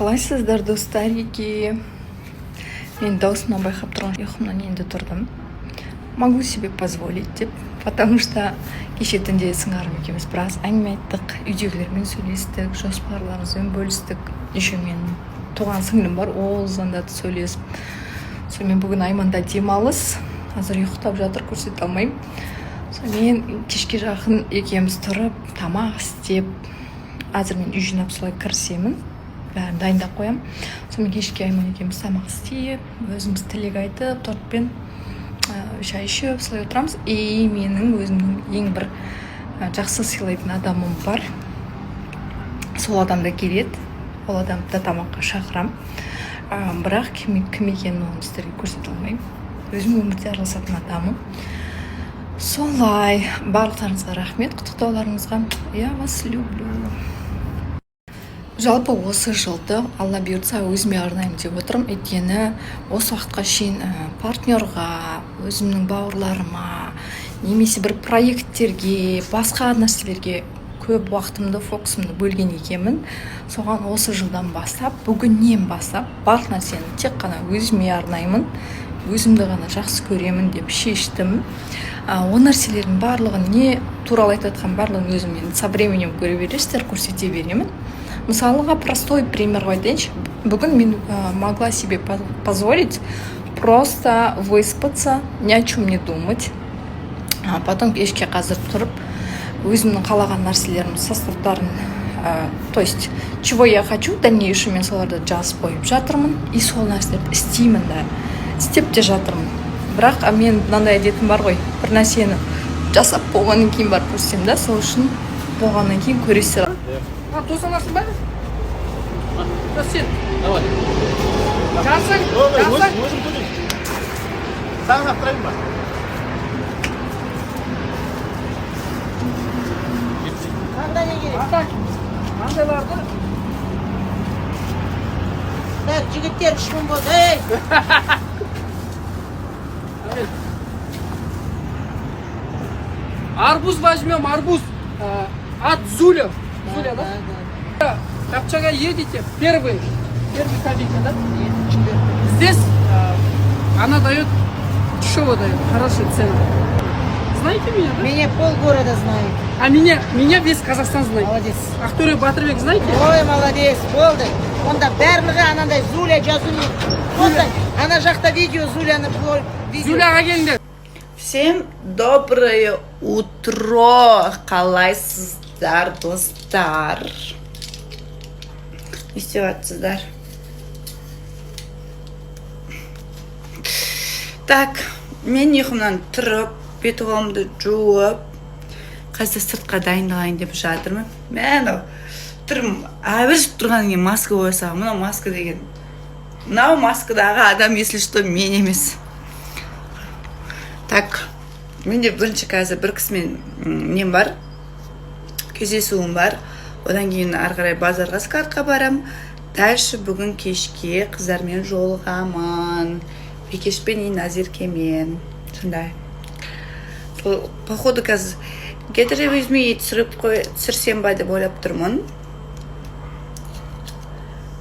Қалайсыздар достарики? Мен даусымнан байқап тұрған ұйқымнан енді тұрдым. Могу себе позволить деп, потому что кеше түнде сыңарым екеуміз біраз әңгіме айттық, үйдегілермен сөйлестік, жоспарларымызбен бөлістік. Еще мен туған сіңлім бар, ол звондады сөйлесіп. Сонымен бүгін Айманда демалыс, қазір ұйықтап жатыр, көрсете алмаймын. Сонымен кешке жақын екеуміз тұрып, тамақ істеп, қазір мен үй жинап солай кірісемін. Бәрін дайындап қоям. Сонымен кешке Айман екеуміз тамақ істеп, өзіміз тілек айтып, тортпен шай ішіп, солай отырамыз. И менің өзімнің ең бір жақсы сыйлайтын адамым бар. Сол адам да келеді. Ол адамды да тамаққа шақырам. Бірақ кім екенін оны сіздерге көрсете алмаймын. Өзім өмірде араласатын адамым. Солай, барлықтарыңызға рахмет, құттықтауларыңызға. Я вас люблю. Жалпы осы жылды Алла бұйыртса өзіме арнаймын деп отырмын. Өйткені осы уақытқа шейін партнерға, өзімнің бауырларыма, немесе бір проекттерге, басқа нәрселерге көп уақытымды, фокусымды бөлген екенмін. Соған осы жылдан бастап, бүгіннен бастап барлық нәрсені тек қана өзіме арнаймын, өзімді ғана жақсы көремін деп шештім. Ол нәрселердің барлығын, не туралы айтып жатқан барлығын өзім со временем көре бересіздер, көрсете беремін. Мысалыға простой пример айтайыншы. Бүгін мен могла себе позволить просто выспаться, ни о чем не думать. Потом кешке қазір тұрып, өзімнің қалаған нәрселерімнің составтарын, то есть, чего я хочу, дальнейшем мен соларды жазып қойып жатырмын. И сол нәрселерді істеймін да, істеп те жатырмын. Бірақ мен мынандай әдетім бар ғой, бір нәрсені жасап болғаннан кейін барып көрсем да, сол үшін болғаннан кейін көресіздер. Тосаласың ба? Сен. Давай. Жазсаң. Өзім төлейм. Саған ақтырайын ба? Қандай не керек? Қандайларды? Так, жігіттер 3000 болды, ей! Арбуз возьмем, арбуз. От Зуля. Зуля, да? Капчага едете, первый кабинка, да? Здесь она дает, дешево дает, хорошая цена. Знаете меня, да? Меня полгорода знает. А меня весь Казахстан знает. Молодец. Ақтөре Батырбек знаете? Ой, молодец, болды. Онда барлығы анандай Зуля жазуын. Онда ана жақта видео Зуляны видео. Зуляға келіңдер. Всем доброе утро, қалайсыздар, достар. Не істеватсыздар? Так, мен ұйқымнан тұрып, бет қолымды жуып, қазір сыртқа дайындалайын деп жатырмын. Мен тұрмын, әбіршіп тұрғаннан кейін маска қойсам, мынау маска деген. Мынау маскадағы адам, если что, мен емес. Так, менде бірінші қазір бір кісімен нем бар, кездесуім бар. Одан кейін арғарай базарға скартқа барам. Дальше бүгін кешке қыздармен жолығамын. Бекешпен и Назеркемен. Сондай. Походу қазір кетіріп өзіме түсірсем ба деп ойлап тұрмын.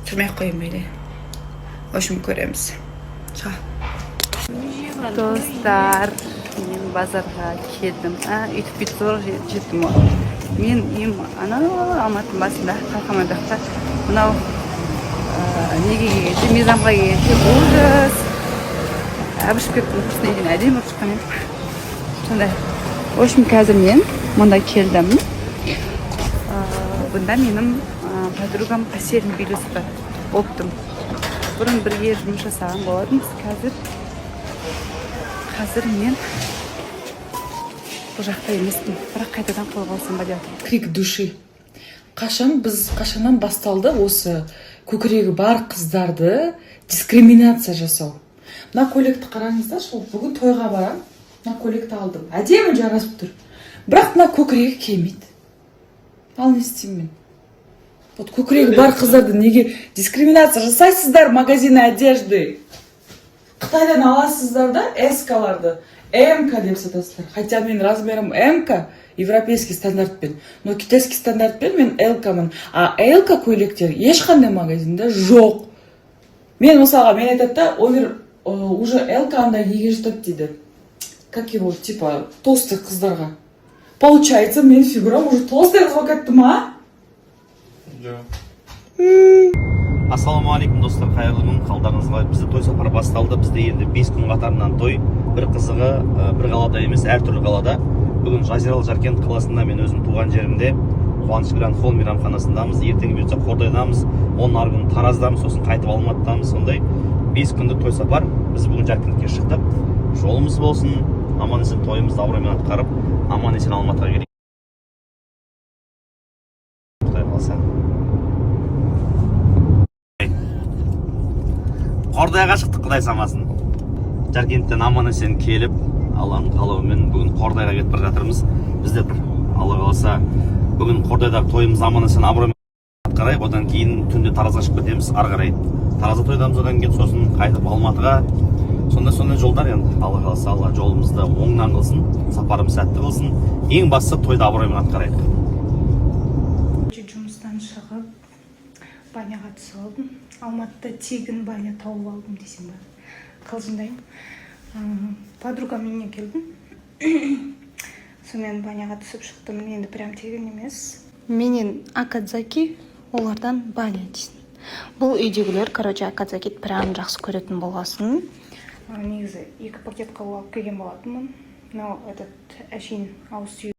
Түсірмей қойым бейді. В общем, көреміз. Достар, мен базарға келдім. Үйтіп зор жеттім ол. Мен ем Алматының басында, Қалқамандақта, мынау неге келгенде, мезамға келгенде ужас. Әбішіп кеттім, күрсіне дейін әдем ұрып шыққан ем. Сондай. В общем, қазір мен мұнда келдім. Бұнда менің подругам пәсерін билесіп болыптым. Бұрын бірге жұмыс жасаған болатынбыз. Қазір мен бұл жақта емеспін, бірақ қайтадан қолға алсам ба деп. Крик души. Қашаннан басталды осы көкірегі бар қыздарды дискриминация жасау. Мына көйлекті қараңыздар, бүгін тойға барам, мына көйлекті алдым. Әдемі жарасып тұр. Бірақ мына көкірегі келмейді. Ал не істеймін мен? Вот көкірегі бар қыздарды неге дискриминация жасайсыздар магазин одежды? Қытайдан аласыздар да эскаларды. МК деп сатасыздар. Хотя мен размерім МК европейский стандартпен, но китайский стандартпен мен ЛКмын. А ЛК көйлектер ешқандай магазинде жоқ. Мен мысалға мен айтады да, овер уже ЛК андай неге жатады дейді. Как его, типа, толстый қыздарға. Получается, мен фигурам уже толстый қызға кетті ма? Ассалаумағалейкум достар, қайырлы күн, қалдарыңыз қалай? Бізде той сапары басталды. Бізде енді 5 күн қатарынан той. Бір қызығы бір қалада емес, әртүрлі қалада. Бүгін Жазиралы Жаркент қаласында, мен өзім туған жерімде, Қуаныш Гранд Холл мейрамханасындамыз. Ертең бұйыртса Қордайдамыз, оның арғы күні Тараздамыз, сосын қайтып Алматыдамыз. Сондай 5 күндік той сапар. Біз бүгін Жаркентке шықтық. Жолымыз болсын, аман есен тойымызды абыроймен атқарып, аман есен Алматыға келейік. Құдай қаласа. Қордайға шықтық, Құдай самасын. Жаркенттен аман есен келіп, Алланың қалауымен бүгін Қордайға кетіп бара жатырмыз. Бізде Алла қаласа бүгін Қордайдағы тойымыз аман есен абыроймен атқарайық. Одан кейін түнде Таразға шығып кетеміз, ары қарай. Таразда тойдамыз, одан кейін сосын қайтып Алматыға. Сондай жолдар енді. Алла қаласа Алла жолымызды оңнан қылсын, сапарымыз сәтті қылсын. Ең бастысы тойды абыроймен атқарайық. Жұмыстан шығып, баняға түсіп алдым. Алматыда тегін баня тауып алдым десем бар. Қалжыңдаймын. Подругам үйіне келдім. Сонымен баняға түсіп шықтым. Енді прям тегін емес. Менен Акадзаки, олардан баня дейсін. Бұл үйдегілер, Акадзаки прям жақсы көретін болғасын. Негізі 2 пакетқа алып келген болатынмын. Но этот әшейін ауыз